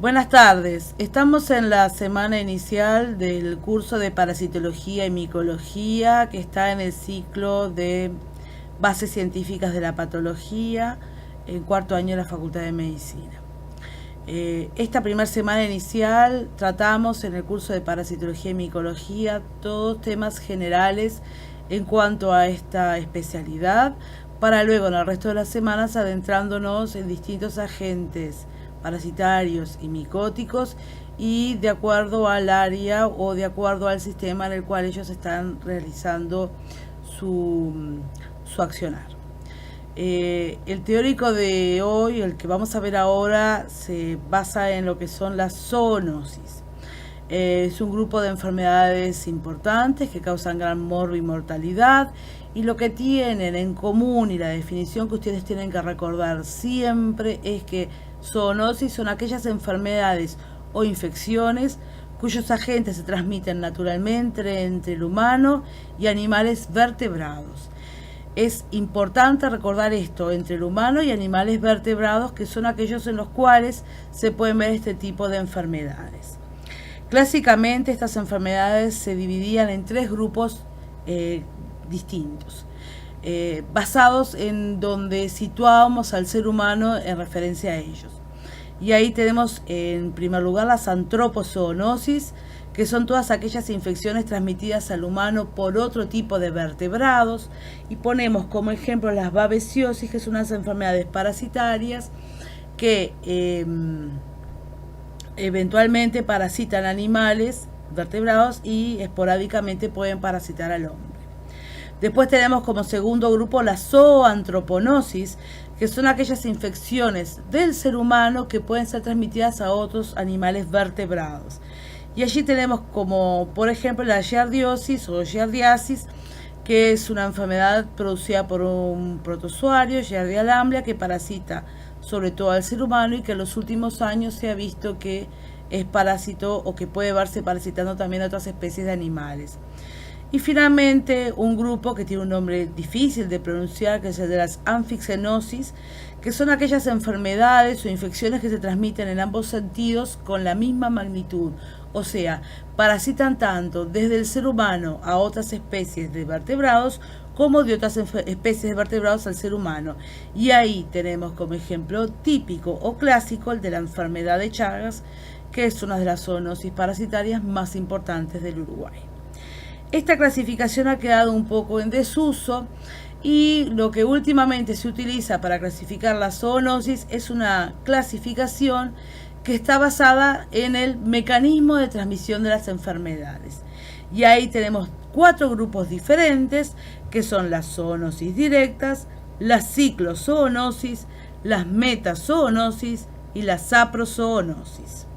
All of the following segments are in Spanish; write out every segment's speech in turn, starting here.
Buenas tardes. Estamos en la semana inicial del curso de parasitología y micología que está en el ciclo de bases científicas de la patología en cuarto año de la Facultad de Medicina. Esta primera semana inicial tratamos en el curso de parasitología y micología todos temas generales en cuanto a esta especialidad, para luego en el resto de las semanas adentrándonos en distintos agentes parasitarios y micóticos y de acuerdo al área o de acuerdo al sistema en el cual ellos están realizando su accionar. El teórico de hoy, el que vamos a ver ahora, se basa en lo que son las zoonosis. Es un grupo de enfermedades importantes que causan gran morbo y mortalidad, y lo que tienen en común y la definición que ustedes tienen que recordar siempre es que zoonosis son aquellas enfermedades o infecciones cuyos agentes se transmiten naturalmente entre el humano y animales vertebrados. Es importante recordar esto, entre el humano y animales vertebrados, que son aquellos en los cuales se pueden ver este tipo de enfermedades. Clásicamente estas enfermedades se dividían en tres grupos distintos, basados en donde situábamos al ser humano en referencia a ellos. Y ahí tenemos en primer lugar las antropozoonosis, que son todas aquellas infecciones transmitidas al humano por otro tipo de vertebrados, y ponemos como ejemplo las babesiosis, que son unas enfermedades parasitarias que eventualmente parasitan animales vertebrados y esporádicamente pueden parasitar al hombre. Después tenemos como segundo grupo la zooantroponosis, que son aquellas infecciones del ser humano que pueden ser transmitidas a otros animales vertebrados. Y allí tenemos como, por ejemplo, la giardiosis o giardiasis, que es una enfermedad producida por un protozoario, Giardia lamblia, que parasita sobre todo al ser humano y que en los últimos años se ha visto que es parásito o que puede verse parasitando también a otras especies de animales. Y finalmente un grupo que tiene un nombre difícil de pronunciar, que es el de las anfixenosis, que son aquellas enfermedades o infecciones que se transmiten en ambos sentidos con la misma magnitud, o sea, parasitan tanto desde el ser humano a otras especies de vertebrados como de otras especies de vertebrados al ser humano. Y ahí tenemos como ejemplo típico o clásico el de la enfermedad de Chagas, que es una de las zoonosis parasitarias más importantes del Uruguay. Esta clasificación ha quedado un poco en desuso y lo que últimamente se utiliza para clasificar la zoonosis es una clasificación que está basada en el mecanismo de transmisión de las enfermedades. Y ahí tenemos 4 grupos diferentes, que son las zoonosis directas, las ciclozoonosis, las metazoonosis y las saprozoonosis.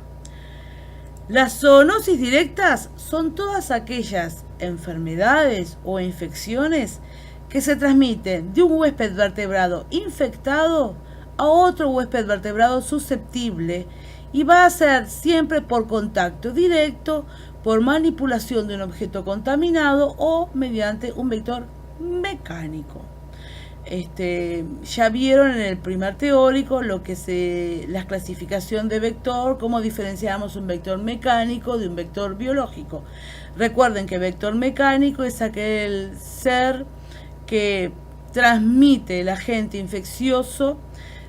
Las zoonosis directas son todas aquellas enfermedades o infecciones que se transmiten de un huésped vertebrado infectado a otro huésped vertebrado susceptible, y va a ser siempre por contacto directo, por manipulación de un objeto contaminado o mediante un vector mecánico. Ya vieron en el primer teórico lo que la clasificación de vector, cómo diferenciamos un vector mecánico de un vector biológico. Recuerden que vector mecánico es aquel ser que transmite el agente infeccioso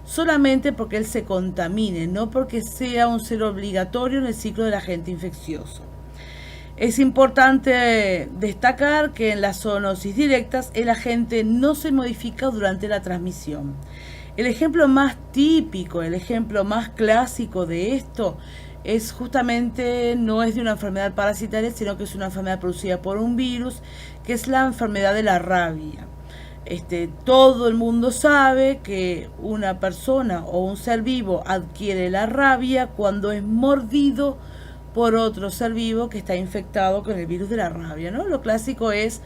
solamente porque él se contamine, no porque sea un ser obligatorio en el ciclo del agente infeccioso. Es importante destacar que en las zoonosis directas el agente no se modifica durante la transmisión. El ejemplo más típico, el ejemplo más clásico de esto es justamente, no es de una enfermedad parasitaria, sino que es una enfermedad producida por un virus, que es la enfermedad de la rabia. Todo el mundo sabe que una persona o un ser vivo adquiere la rabia cuando es mordido por otro ser vivo que está infectado con el virus de la rabia, ¿no? Lo clásico es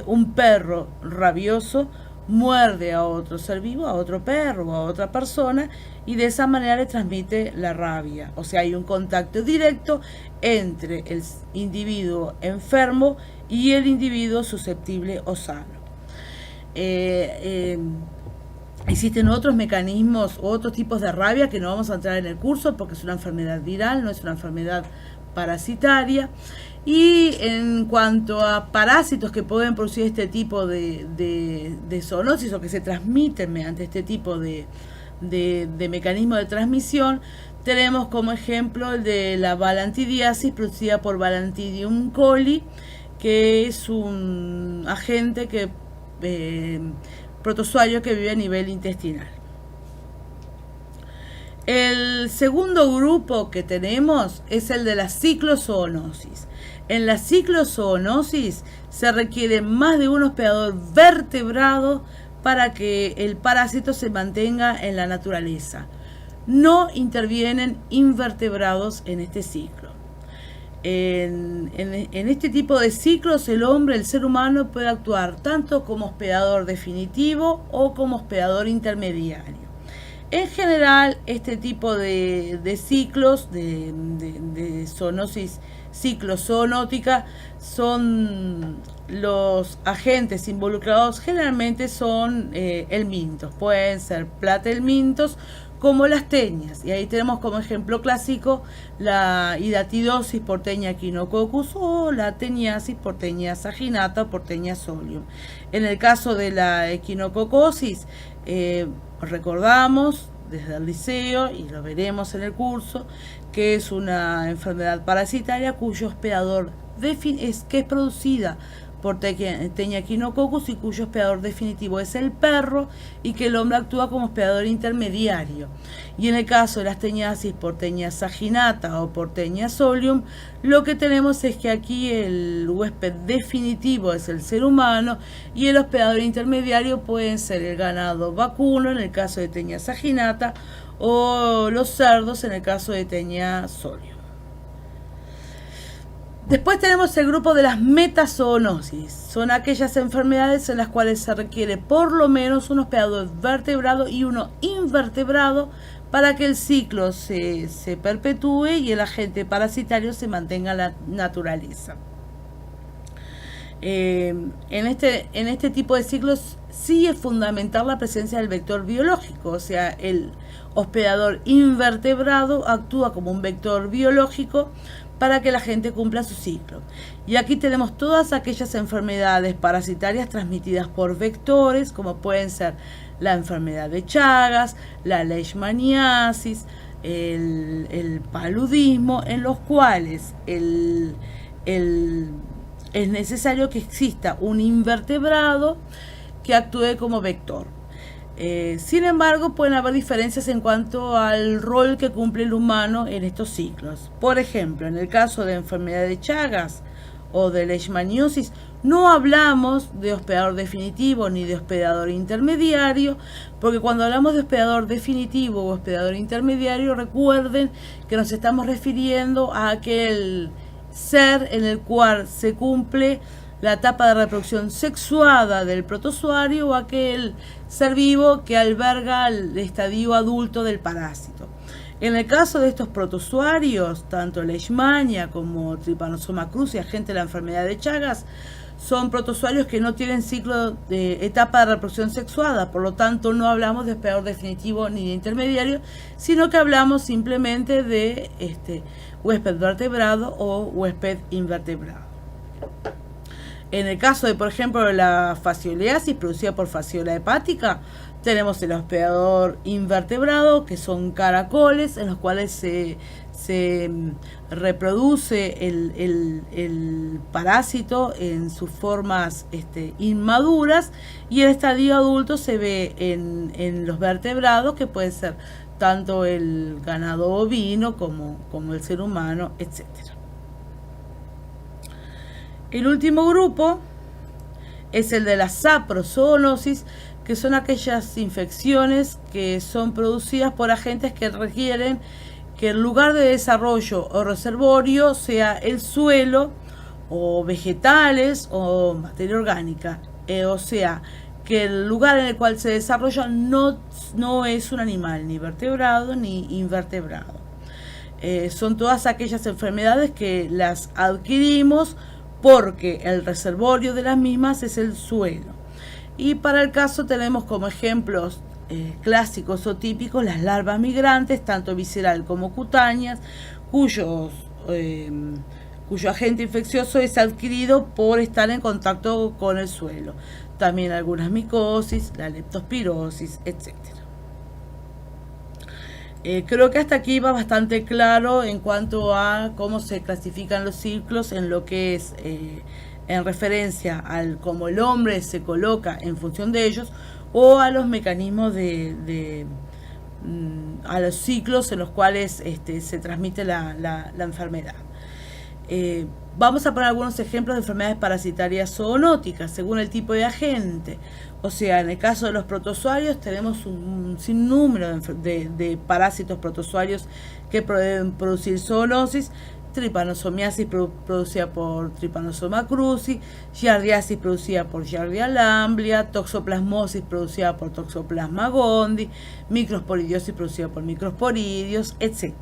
un perro rabioso muerde a otro ser vivo, a otro perro o a otra persona, y de esa manera le transmite la rabia. O sea, hay un contacto directo entre el individuo enfermo y el individuo susceptible o sano. Existen otros mecanismos, otros tipos de rabia que no vamos a entrar en el curso porque es una enfermedad viral, no es una enfermedad parasitaria. Y en cuanto a parásitos que pueden producir este tipo de zoonosis o que se transmiten mediante este tipo de mecanismo de transmisión, tenemos como ejemplo el de la balantidiasis producida por Balantidium coli, que es un agente que protozoario que vive a nivel intestinal. El segundo grupo que tenemos es el de la ciclozoonosis. En la ciclozoonosis se requiere más de un hospedador vertebrado para que el parásito se mantenga en la naturaleza. No intervienen invertebrados en este ciclo. En este tipo de ciclos el hombre, el ser humano, puede actuar tanto como hospedador definitivo o como hospedador intermediario. En general, este tipo de ciclos de zoonosis ciclozoonótica son los agentes involucrados, generalmente son helmintos, pueden ser platelmintos como las teñas, y ahí tenemos como ejemplo clásico la hidatidosis por Taenia echinococcus o la teniasis por Taenia saginata o por Taenia solium. En el caso de la equinococosis, recordamos desde el liceo, y lo veremos en el curso, que es una enfermedad parasitaria cuyo hospedador es producida por Taenia echinococcus y cuyo hospedador definitivo es el perro, y que el hombre actúa como hospedador intermediario. Y en el caso de las teniasis por Taenia saginata o por Taenia solium, lo que tenemos es que aquí el huésped definitivo es el ser humano y el hospedador intermediario pueden ser el ganado vacuno en el caso de Taenia saginata o los cerdos en el caso de Taenia solium. Después tenemos el grupo de las metazoonosis. Son aquellas enfermedades en las cuales se requiere por lo menos un hospedador vertebrado y uno invertebrado para que el ciclo se perpetúe y el agente parasitario se mantenga en la naturaleza. En este tipo de ciclos sí es fundamental la presencia del vector biológico, o sea, el hospedador invertebrado actúa como un vector biológico para que la gente cumpla su ciclo. Y aquí tenemos todas aquellas enfermedades parasitarias transmitidas por vectores, como pueden ser la enfermedad de Chagas, la leishmaniasis, el paludismo, en los cuales es necesario que exista un invertebrado que actúe como vector. Sin embargo, pueden haber diferencias en cuanto al rol que cumple el humano en estos ciclos. Por ejemplo, en el caso de enfermedad de Chagas o de leishmaniosis, no hablamos de hospedador definitivo ni de hospedador intermediario, porque cuando hablamos de hospedador definitivo o hospedador intermediario, recuerden que nos estamos refiriendo a aquel ser en el cual se cumple la etapa de reproducción sexuada del protozoario o aquel ser vivo que alberga el estadio adulto del parásito. En el caso de estos protozoarios, tanto Leishmania como Trypanosoma cruzi, agente de la enfermedad de Chagas, son protozoarios que no tienen ciclo de etapa de reproducción sexuada, por lo tanto no hablamos de hospedador definitivo ni de intermediario, sino que hablamos simplemente de huésped vertebrado o huésped invertebrado. En el caso de, por ejemplo, la fascioleasis producida por fasciola hepática, tenemos el hospedador invertebrado, que son caracoles, en los cuales se reproduce el parásito en sus formas inmaduras, y el estadio adulto se ve en los vertebrados, que puede ser tanto el ganado ovino como el ser humano, etc. El último grupo es el de la saprozoonosis, que son aquellas infecciones que son producidas por agentes que requieren que el lugar de desarrollo o reservorio sea el suelo o vegetales o materia orgánica, o sea, que el lugar en el cual se desarrolla no es un animal ni vertebrado ni invertebrado. Son todas aquellas enfermedades que las adquirimos porque el reservorio de las mismas es el suelo. Y para el caso tenemos como ejemplos clásicos o típicos, las larvas migrantes, tanto visceral como cutáneas, cuyo agente infeccioso es adquirido por estar en contacto con el suelo. También algunas micosis, la leptospirosis, etc. Creo que hasta aquí va bastante claro en cuanto a cómo se clasifican los ciclos en lo que es en referencia al cómo el hombre se coloca en función de ellos o a los mecanismos a los ciclos en los cuales se transmite la enfermedad. Vamos a poner algunos ejemplos de enfermedades parasitarias zoonóticas según el tipo de agente. O sea, en el caso de los protozoarios tenemos un sinnúmero de parásitos protozoarios que pueden producir zoonosis: tripanosomiasis producida por Trypanosoma cruzi, giardiasis producida por Giardia lamblia, toxoplasmosis producida por Toxoplasma gondii, microsporidiosis producida por Microsporidios, etc.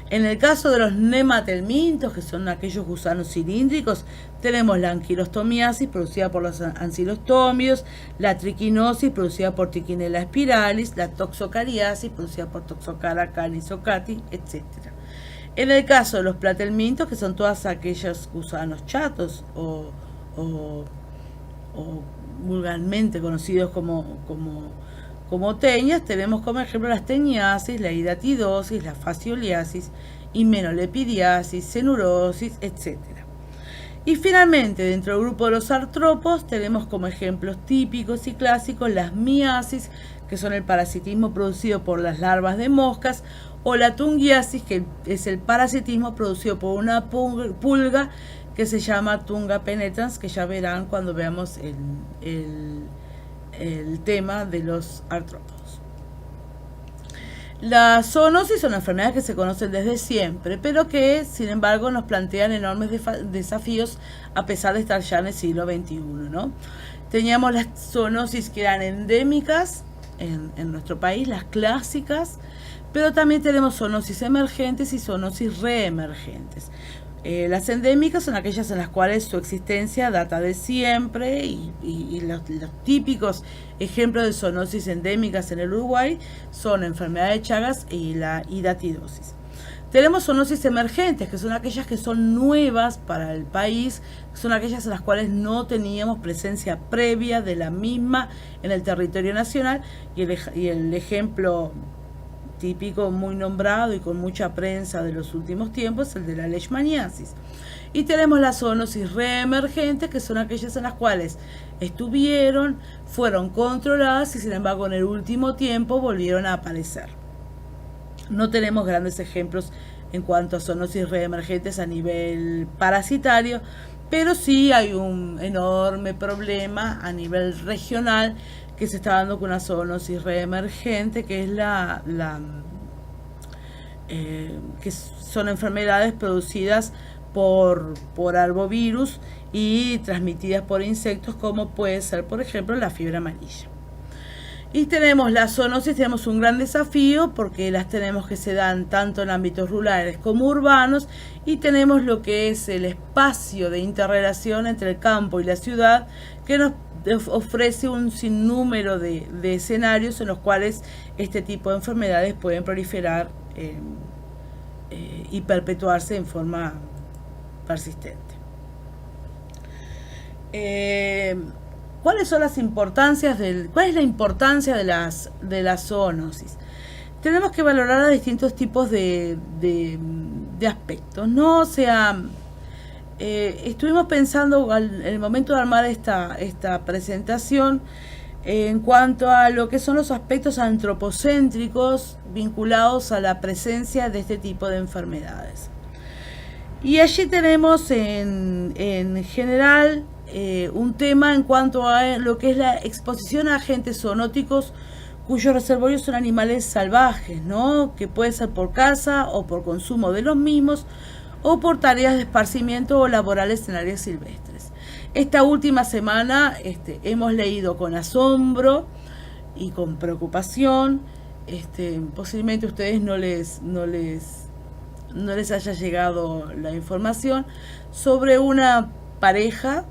En el caso de los nematelmintos, que son aquellos gusanos cilíndricos, tenemos la anquilostomiasis producida por los ancilostomios, la triquinosis producida por Trichinella spiralis, la toxocariasis producida por Toxocara canisocati, etc. En el caso de los platelmintos, que son todos aquellos gusanos chatos o vulgarmente conocidos como teñas, tenemos como ejemplo las teñiasis, la hidatidosis, la fascioliasis, himenolepidiasis, cenurosis, etc. Y finalmente, dentro del grupo de los artrópodos, tenemos como ejemplos típicos y clásicos las miasis, que son el parasitismo producido por las larvas de moscas, o la tungiasis, que es el parasitismo producido por una pulga que se llama Tunga penetrans, que ya verán cuando veamos el tema de los artrópodos. Las zoonosis son enfermedades que se conocen desde siempre, pero que sin embargo nos plantean enormes desafíos a pesar de estar ya en el siglo XXI, ¿no? Teníamos las zoonosis que eran endémicas en nuestro país, las clásicas, pero también tenemos zoonosis emergentes y zoonosis reemergentes. Las endémicas son aquellas en las cuales su existencia data de siempre y los típicos ejemplos de zoonosis endémicas en el Uruguay son la enfermedad de Chagas y la hidatidosis. Tenemos zoonosis emergentes, que son aquellas que son nuevas para el país, son aquellas en las cuales no teníamos presencia previa de la misma en el territorio nacional, y el ejemplo típico muy nombrado y con mucha prensa de los últimos tiempos, el de la leishmaniasis. Y tenemos las zoonosis reemergentes, que son aquellas en las cuales fueron controladas y sin embargo en el último tiempo volvieron a aparecer. No tenemos grandes ejemplos en cuanto a zoonosis reemergentes a nivel parasitario, pero sí hay un enorme problema a nivel regional que se está dando con una zoonosis reemergente, que es que son enfermedades producidas por arbovirus y transmitidas por insectos, como puede ser, por ejemplo, la fiebre amarilla. Y tenemos la zoonosis, tenemos un gran desafío porque las tenemos que se dan tanto en ámbitos rurales como urbanos, y tenemos lo que es el espacio de interrelación entre el campo y la ciudad, que nos ofrece un sinnúmero de escenarios en los cuales este tipo de enfermedades pueden proliferar y perpetuarse en forma persistente. ¿Cuál es la importancia de las zoonosis? Tenemos que valorar a distintos tipos de aspectos, ¿no? O sea, estuvimos pensando en el momento de armar esta presentación en cuanto a lo que son los aspectos antropocéntricos vinculados a la presencia de este tipo de enfermedades. Y allí tenemos en general un tema en cuanto a lo que es la exposición a agentes zoonóticos cuyos reservorios son animales salvajes, ¿no? Que puede ser por caza o por consumo de los mismos, o por tareas de esparcimiento o laborales en áreas silvestres. Esta última semana hemos leído con asombro y con preocupación, posiblemente a ustedes no les haya llegado la información, sobre una pareja,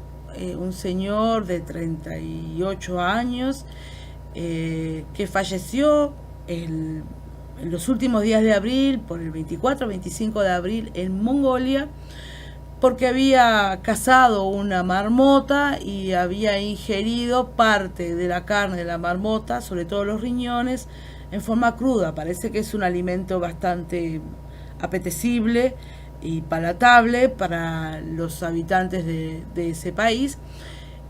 un señor de 38 años, que falleció en los últimos días de abril, por el 24-25 de abril, en Mongolia, porque había cazado una marmota y había ingerido parte de la carne de la marmota, sobre todo los riñones, en forma cruda. Parece que es un alimento bastante apetecible y palatable para los habitantes de ese país.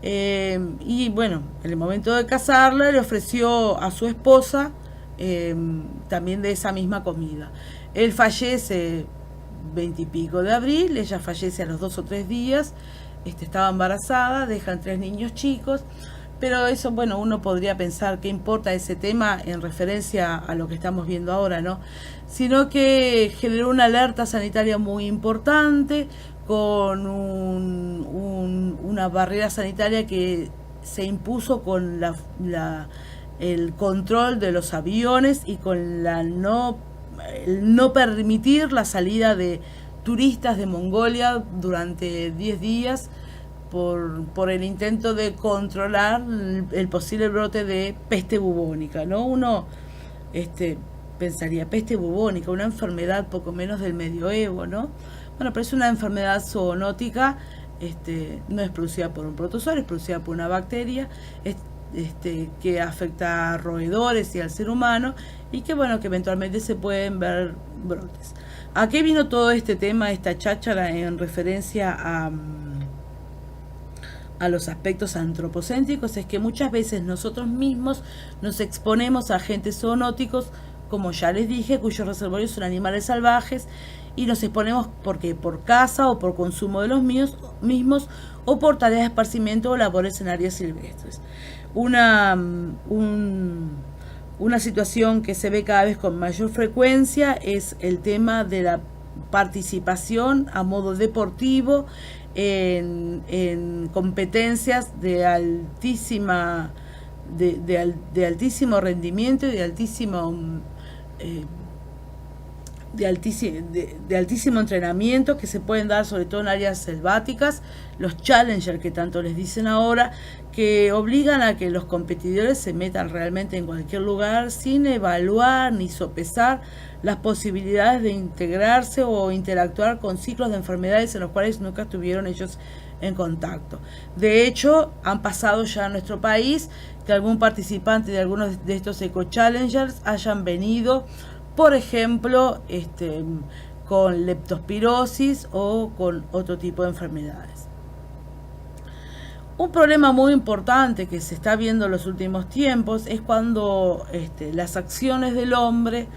Y bueno, en el momento de casarla le ofreció a su esposa también de esa misma comida. Él fallece 20 y pico de abril, ella fallece a los 2 o 3 días, estaba embarazada, dejan 3 niños chicos, pero eso, bueno, uno podría pensar qué importa ese tema en referencia a lo que estamos viendo ahora, ¿no? Sino que generó una alerta sanitaria muy importante, con una barrera sanitaria que se impuso con el control de los aviones y con el no permitir la salida de turistas de Mongolia durante 10 días por el intento de controlar el posible brote de peste bubónica, ¿no? Uno pensaría, peste bubónica, una enfermedad poco menos del medioevo, ¿no? Bueno, pero es una enfermedad zoonótica, no es producida por un protozoario, es producida por una bacteria, que afecta a roedores y al ser humano, y que bueno, que eventualmente se pueden ver brotes. ¿A qué vino todo este tema, esta cháchara, en referencia a los aspectos antropocéntricos? Es que muchas veces nosotros mismos nos exponemos a agentes zoonóticos, como ya les dije, cuyos reservorios son animales salvajes, y nos exponemos porque por caza o por consumo de los mismos, o por tareas de esparcimiento o labores en áreas silvestres. Una situación que se ve cada vez con mayor frecuencia es el tema de la participación a modo deportivo en competencias de altísimo rendimiento y de altísimo entrenamiento, que se pueden dar sobre todo en áreas selváticas, los challenger que tanto les dicen ahora, que obligan a que los competidores se metan realmente en cualquier lugar sin evaluar ni sopesar las posibilidades de integrarse o interactuar con ciclos de enfermedades en los cuales nunca estuvieron ellos en contacto. De hecho, han pasado ya a nuestro país que algún participante de algunos de estos eco-challengers hayan venido, por ejemplo, con leptospirosis o con otro tipo de enfermedades. Un problema muy importante que se está viendo en los últimos tiempos es cuando las acciones del hombre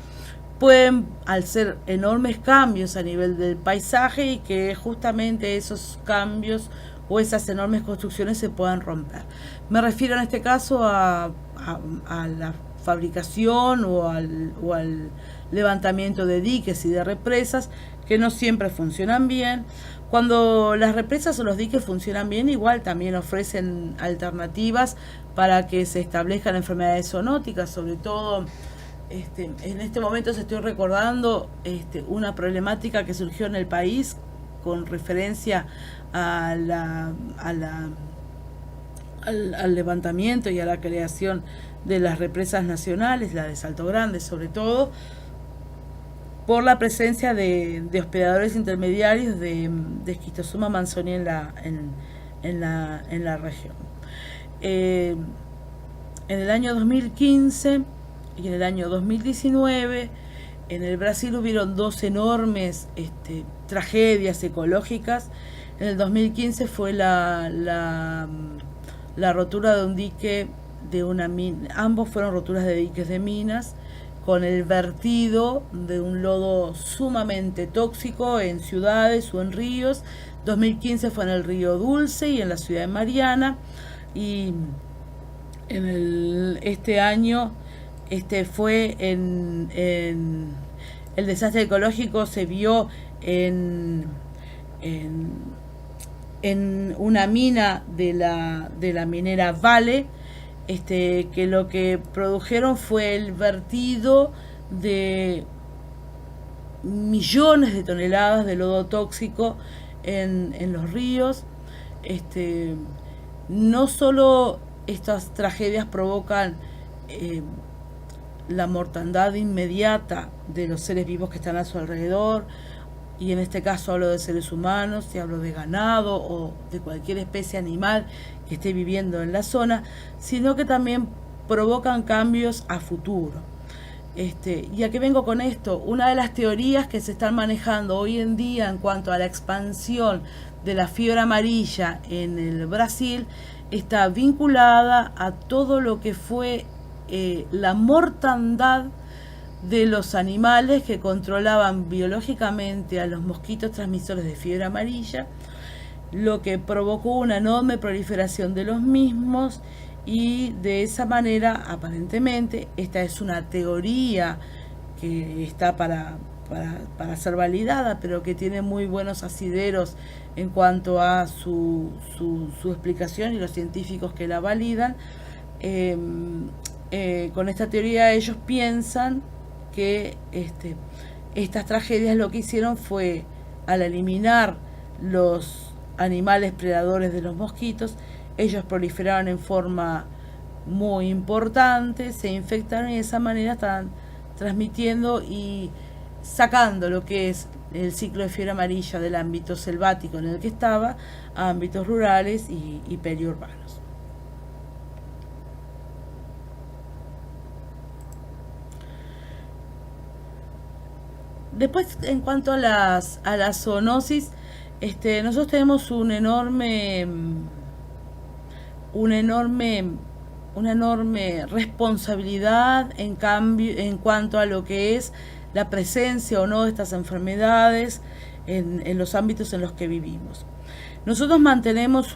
pueden, al ser enormes cambios a nivel del paisaje, y que justamente esos cambios o esas enormes construcciones se puedan romper. Me refiero en este caso a la fabricación o al levantamiento de diques y de represas, que no siempre funcionan bien. Cuando las represas o los diques funcionan bien, igual también ofrecen alternativas para que se establezcan enfermedades zoonóticas. Sobre todo en este momento se estoy recordando una problemática que surgió en el país con referencia al levantamiento y a la creación de las represas nacionales, la de Salto Grande sobre todo, por la presencia de hospedadores intermediarios de Schistosoma manzoni en la región. En el año 2015 y en el año 2019 en el Brasil hubieron 2 enormes tragedias ecológicas. En el 2015 fue la rotura de un dique de una mina. Ambos fueron roturas de diques de minas, con el vertido de un lodo sumamente tóxico en ciudades o en ríos. 2015 fue en el río Dulce y en la ciudad de Mariana, y este año fue en el desastre ecológico se vio en una mina de la minera Vale, que lo que produjeron fue el vertido de millones de toneladas de lodo tóxico en los ríos. No solo estas tragedias provocan la mortandad inmediata de los seres vivos que están a su alrededor, y en este caso hablo de seres humanos, y hablo de ganado o de cualquier especie animal que esté viviendo en la zona, sino que también provocan cambios a futuro. ¿Y a qué vengo con esto? Una de las teorías que se están manejando hoy en día en cuanto a la expansión de la fiebre amarilla en el Brasil está vinculada a todo lo que fue la mortandad de los animales que controlaban biológicamente a los mosquitos transmisores de fiebre amarilla, lo que provocó una enorme proliferación de los mismos, y de esa manera, aparentemente, esta es una teoría que está para ser validada, pero que tiene muy buenos asideros en cuanto a su explicación y los científicos que la validan. Con esta teoría ellos piensan que estas tragedias lo que hicieron fue, al eliminar los animales predadores de los mosquitos, ellos proliferaron en forma muy importante, se infectaron y de esa manera están transmitiendo y sacando lo que es el ciclo de fiebre amarilla del ámbito selvático en el que estaba a ámbitos rurales y periurbanos. Después, en cuanto a la zoonosis, nosotros tenemos una enorme responsabilidad en cuanto a lo que es la presencia o no de estas enfermedades en los ámbitos en los que vivimos. Nosotros mantenemos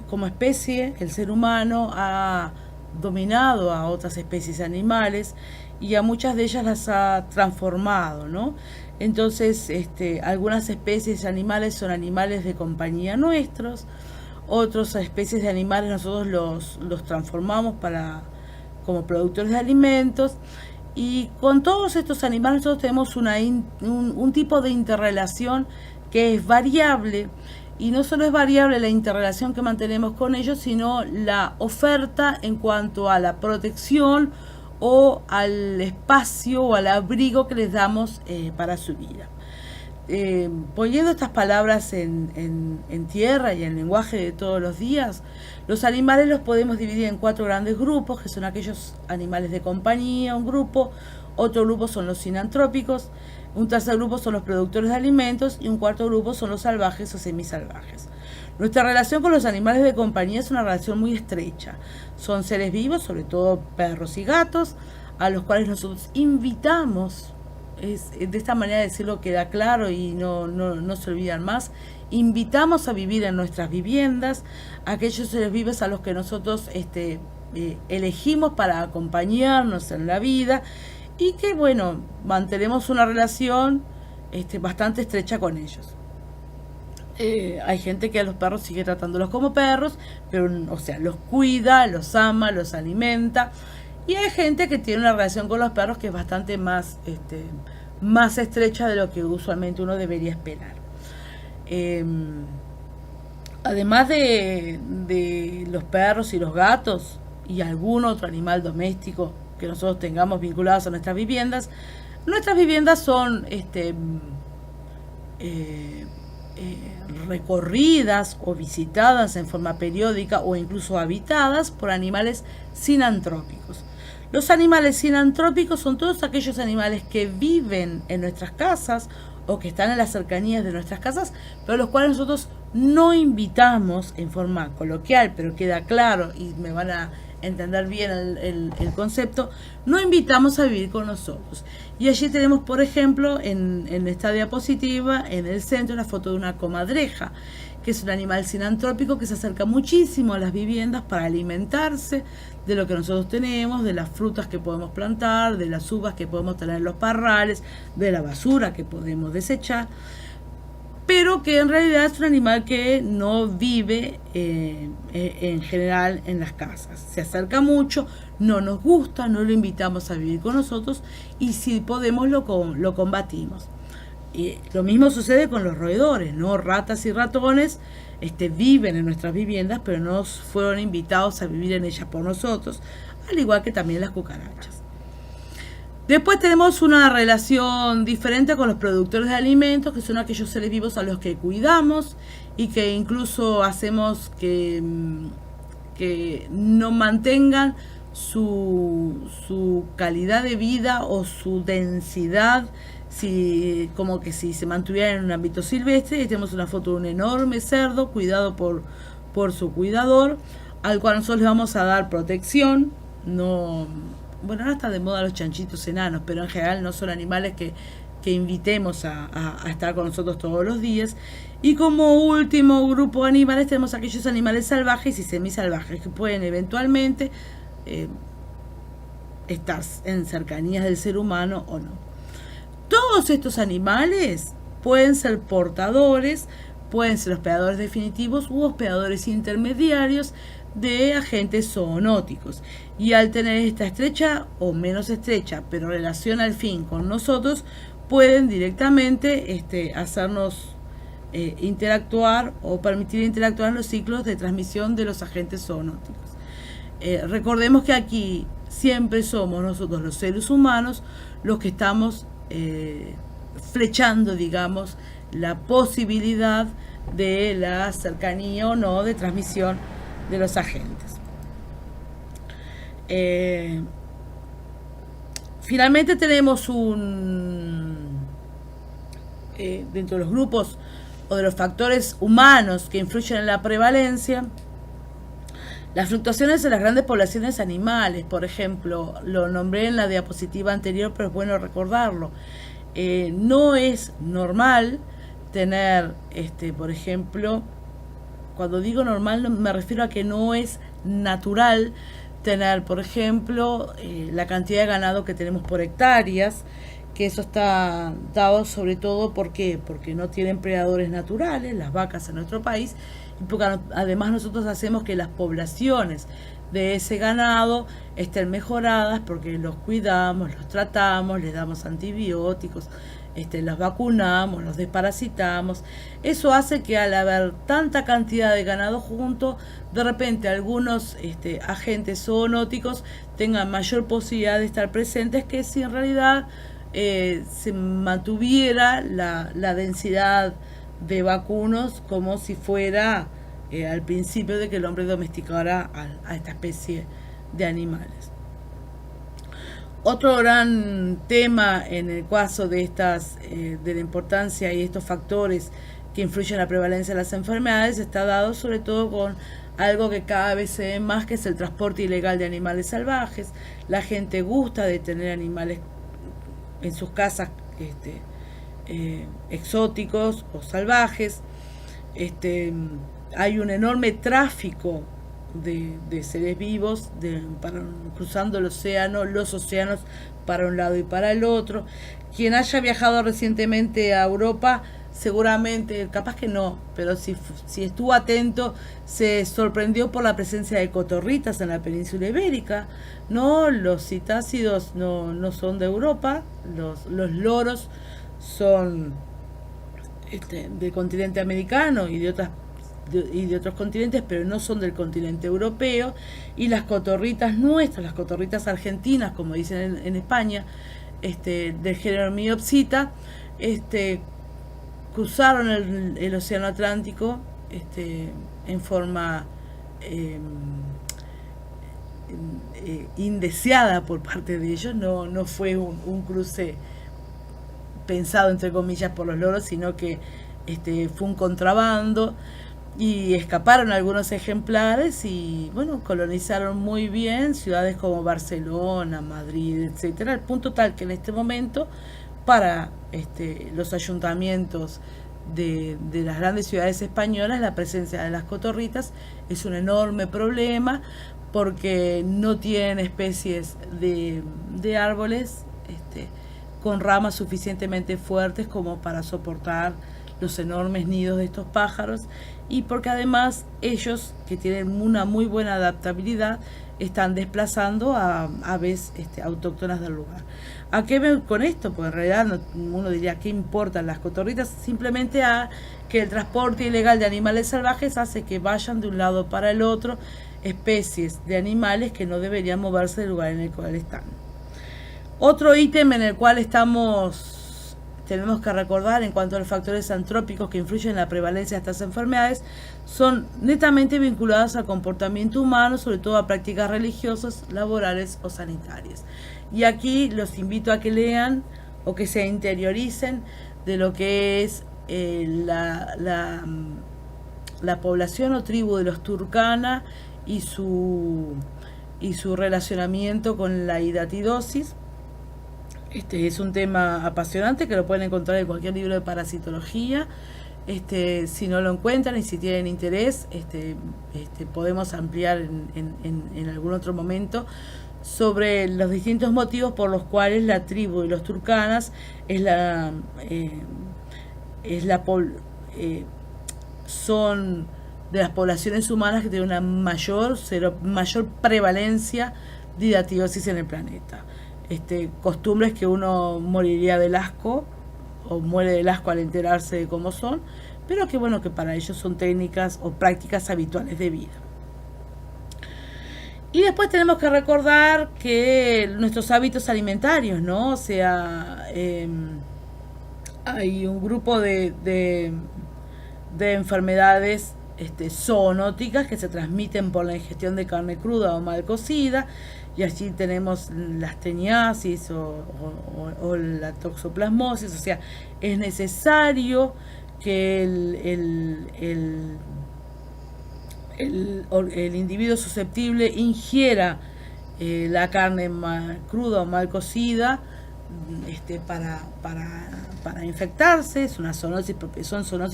como especie, el ser humano ha dominado a otras especies animales y a muchas de ellas las ha transformado, ¿no? Entonces, algunas especies animales son animales de compañía nuestros, otras especies de animales nosotros los transformamos como productores de alimentos, y con todos estos animales nosotros tenemos un tipo de interrelación que es variable, y no solo es variable la interrelación que mantenemos con ellos, sino la oferta en cuanto a la protección o al espacio o al abrigo que les damos para su vida. Poniendo estas palabras en tierra y en lenguaje de todos los días, los animales los podemos dividir en 4 grandes grupos, que son aquellos animales de compañía, un grupo; otro grupo son los sinantrópicos; un tercer grupo son los productores de alimentos; y un cuarto grupo son los salvajes o semisalvajes. Nuestra relación con los animales de compañía es una relación muy estrecha. Son seres vivos, sobre todo perros y gatos, a los cuales nosotros invitamos, de esta manera de decirlo queda claro y no se olvidan más, invitamos a vivir en nuestras viviendas a aquellos seres vivos a los que nosotros elegimos para acompañarnos en la vida, y que, bueno, mantenemos una relación bastante estrecha con ellos. Hay gente que a los perros sigue tratándolos como perros, pero, o sea, los cuida, los ama, los alimenta. Y hay gente que tiene una relación con los perros que es bastante más estrecha de lo que usualmente uno debería esperar. Además de los perros y los gatos y algún otro animal doméstico que nosotros tengamos vinculados a nuestras viviendas son recorridas o visitadas en forma periódica o incluso habitadas por animales sinantrópicos. Los animales sinantrópicos son todos aquellos animales que viven en nuestras casas o que están en las cercanías de nuestras casas, pero los cuales nosotros no invitamos en forma coloquial, pero queda claro y me van a entender bien el concepto, no invitamos a vivir con nosotros. Y allí tenemos, por ejemplo, en esta diapositiva, en el centro, la foto de una comadreja, que es un animal sinantrópico que se acerca muchísimo a las viviendas para alimentarse de lo que nosotros tenemos, de las frutas que podemos plantar, de las uvas que podemos tener en los parrales, de la basura que podemos desechar, pero que en realidad es un animal que no vive en general en las casas. Se acerca mucho, no nos gusta, no lo invitamos a vivir con nosotros, y si podemos lo combatimos. Y lo mismo sucede con los roedores, ¿no? Ratas y ratones viven en nuestras viviendas, pero no fueron invitados a vivir en ellas por nosotros. al igual que también las cucarachas. Después tenemos una relación diferente con los productores de alimentos, que son aquellos seres vivos a los que cuidamos y que incluso hacemos que no mantengan su calidad de vida o su densidad, como que si se mantuviera en un ámbito silvestre. Y tenemos una foto de un enorme cerdo cuidado por su cuidador, al cual nosotros le vamos a dar protección. Bueno, ahora está de moda los chanchitos enanos, pero en general no son animales que invitemos a estar con nosotros todos los días. Y como último grupo de animales tenemos aquellos animales salvajes y semisalvajes que pueden eventualmente estar en cercanías del ser humano o no. Todos estos animales pueden ser portadores, pueden ser hospedadores definitivos u hospedadores intermediarios de agentes zoonóticos, y al tener esta estrecha o menos estrecha pero relación al fin con nosotros, pueden directamente hacernos interactuar o permitir interactuar en los ciclos de transmisión de los agentes zoonóticos. Recordemos que aquí siempre somos nosotros los seres humanos los que estamos flechando, digamos, la posibilidad de la cercanía o no de transmisión de los agentes. Finalmente tenemos dentro de los grupos o de los factores humanos que influyen en la prevalencia, las fluctuaciones en las grandes poblaciones animales. Por ejemplo, lo nombré en la diapositiva anterior, pero es bueno recordarlo. No es normal tener, por ejemplo, cuando digo normal me refiero a que no es natural tener, por ejemplo, la cantidad de ganado que tenemos por hectáreas, que eso está dado sobre todo porque no tienen predadores naturales las vacas en nuestro país, y porque además nosotros hacemos que las poblaciones de ese ganado estén mejoradas porque los cuidamos, los tratamos, les damos antibióticos, los vacunamos, los desparasitamos. Eso hace que al haber tanta cantidad de ganado junto, de repente algunos agentes zoonóticos tengan mayor posibilidad de estar presentes que si en realidad se mantuviera la densidad de vacunos como si fuera al principio de que el hombre domesticara a esta especie de animales. Otro gran tema en el caso de de la importancia y estos factores que influyen en la prevalencia de las enfermedades está dado sobre todo con algo que cada vez se ve más, que es el transporte ilegal de animales salvajes. La gente gusta de tener animales en sus casas exóticos o salvajes. Hay un enorme tráfico de seres vivos cruzando los océanos para un lado y para el otro. Quien haya viajado recientemente a Europa, seguramente, capaz que no, pero si estuvo atento, se sorprendió por la presencia de cotorritas en la península ibérica. No, los citácidos no son de Europa, los loros son del continente americano y de otros continentes, pero no son del continente europeo. Y las cotorritas nuestras, las cotorritas argentinas, como dicen en España, del género Miopsita, cruzaron el océano Atlántico en forma indeseada por parte de ellos. No fue un cruce pensado entre comillas por los loros, sino que fue un contrabando, y escaparon algunos ejemplares y bueno, colonizaron muy bien ciudades como Barcelona, Madrid, etcétera, al punto tal que en este momento para los ayuntamientos de las grandes ciudades españolas la presencia de las cotorritas es un enorme problema, porque no tienen especies de árboles con ramas suficientemente fuertes como para soportar los enormes nidos de estos pájaros, y porque además ellos, que tienen una muy buena adaptabilidad, están desplazando a aves autóctonas del lugar. ¿A qué veo con esto? Pues en realidad uno diría, ¿qué importan las cotorritas? Simplemente a que el transporte ilegal de animales salvajes hace que vayan de un lado para el otro especies de animales que no deberían moverse del lugar en el cual están. Otro ítem en el cual tenemos que recordar en cuanto a los factores antrópicos que influyen en la prevalencia de estas enfermedades son netamente vinculados al comportamiento humano, sobre todo a prácticas religiosas, laborales o sanitarias. Y aquí los invito a que lean o que se interioricen de lo que es la población o tribu de los Turkana y su relacionamiento con la hidatidosis. Este es un tema apasionante que lo pueden encontrar en cualquier libro de parasitología. Si no lo encuentran y si tienen interés, podemos ampliar en algún otro momento sobre los distintos motivos por los cuales la tribu de los turcanas son de las poblaciones humanas que tienen una mayor prevalencia de hidatidosis en el planeta. Costumbres que uno moriría del asco o muere del asco al enterarse de cómo son, pero que bueno, que para ellos son técnicas o prácticas habituales de vida. Y después tenemos que recordar que nuestros hábitos alimentarios, ¿no? O sea, hay un grupo de enfermedades zoonóticas que se transmiten por la ingestión de carne cruda o mal cocida, y allí tenemos la teniasis o la toxoplasmosis. O sea, es necesario que el individuo susceptible ingiera la carne cruda o mal cocida para infectarse. Son zoonosis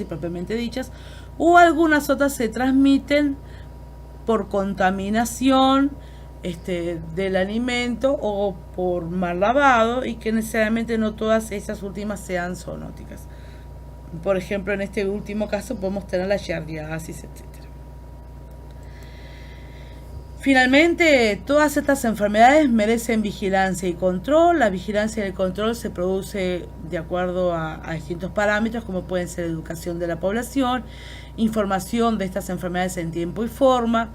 propiamente dichas, o algunas otras se transmiten por contaminación del alimento o por mal lavado, y que necesariamente no todas esas últimas sean zoonóticas. Por ejemplo, en este último caso podemos tener la giardiasis, etc. Finalmente, todas estas enfermedades merecen vigilancia y control. La vigilancia y el control se produce de acuerdo a distintos parámetros, como pueden ser educación de la población, información de estas enfermedades en tiempo y forma,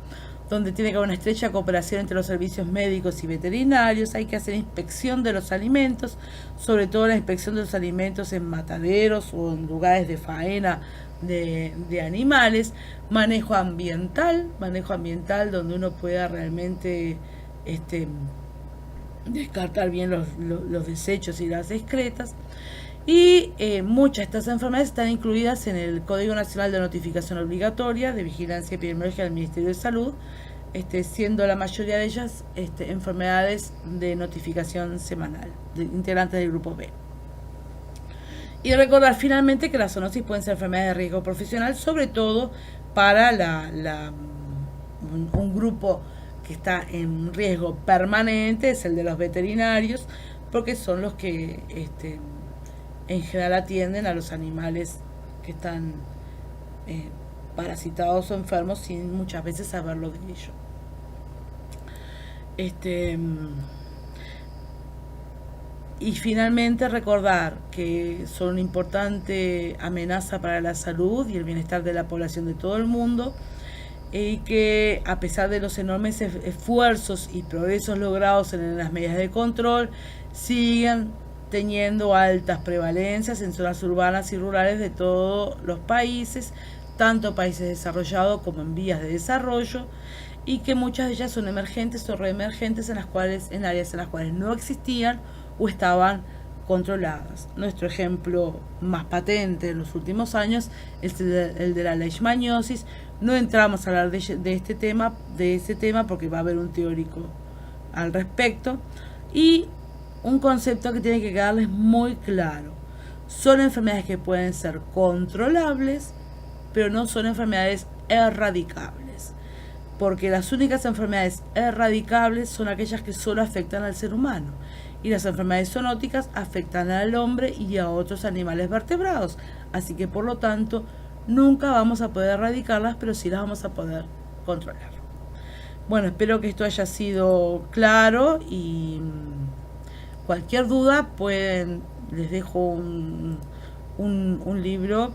donde tiene que haber una estrecha cooperación entre los servicios médicos y veterinarios. Hay que hacer inspección de los alimentos, sobre todo la inspección de los alimentos en mataderos o en lugares de faena de animales. Manejo ambiental donde uno pueda realmente descartar bien los desechos y las excretas. Y muchas de estas enfermedades están incluidas en el Código Nacional de Notificación Obligatoria de Vigilancia Epidemiológica del Ministerio de Salud, siendo la mayoría de ellas enfermedades de notificación semanal, integrantes del grupo B. Y recordar finalmente que las zoonosis pueden ser enfermedades de riesgo profesional, sobre todo para un grupo que está en riesgo permanente, es el de los veterinarios, porque son los que en general atienden a los animales que están parasitados o enfermos sin muchas veces saberlo de ello. Y finalmente recordar que son una importante amenaza para la salud y el bienestar de la población de todo el mundo, y que a pesar de los enormes esfuerzos y progresos logrados en las medidas de control, siguen teniendo altas prevalencias en zonas urbanas y rurales de todos los países, tanto países desarrollados como en vías de desarrollo, y que muchas de ellas son emergentes o reemergentes en áreas en las cuales no existían o estaban controladas. Nuestro ejemplo más patente en los últimos años es el de la leishmaniosis. No entramos a hablar de ese tema porque va a haber un teórico al respecto, y un concepto que tiene que quedarles muy claro: son enfermedades que pueden ser controlables, pero no son enfermedades erradicables, porque las únicas enfermedades erradicables son aquellas que solo afectan al ser humano, y las enfermedades zoonóticas afectan al hombre y a otros animales vertebrados. Así que por lo tanto nunca vamos a poder erradicarlas, pero sí las vamos a poder controlar. Bueno, espero que esto haya sido claro, y cualquier duda les dejo un libro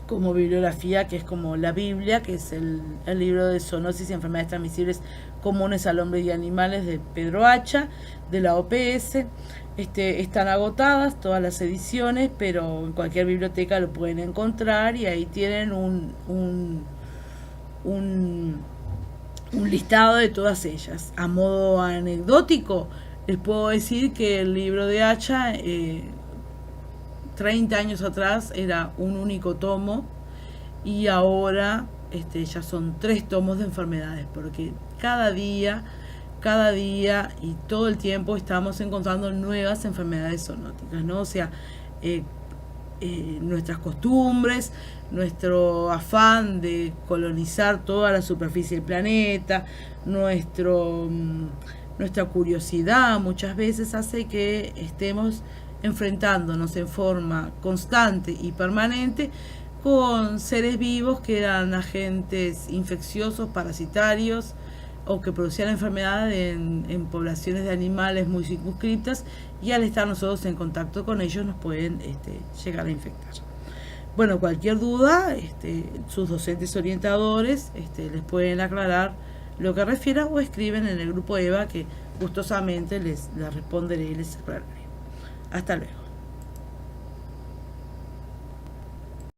como bibliografía, que es como la Biblia, que es el libro de zoonosis y enfermedades transmisibles comunes al hombre y animales de Pedro Hacha, de la OPS. Están agotadas todas las ediciones, pero en cualquier biblioteca lo pueden encontrar, y ahí tienen un listado de todas ellas. A modo anecdótico, les puedo decir que el libro de Hacha, 30 años atrás era un único tomo, y ahora ya son 3 tomos de enfermedades, porque cada día y todo el tiempo estamos encontrando nuevas enfermedades zoonóticas, ¿no? O sea, nuestras costumbres, nuestro afán de colonizar toda la superficie del planeta, nuestra curiosidad muchas veces hace que estemos enfrentándonos en forma constante y permanente con seres vivos que eran agentes infecciosos, parasitarios, o que producían enfermedades en poblaciones de animales muy circunscriptas, y al estar nosotros en contacto con ellos nos pueden llegar a infectar. Bueno, cualquier duda, sus docentes orientadores les pueden aclarar lo que refiera, o escriben en el grupo EVA, que gustosamente les responderé y les aclararé. Hasta luego.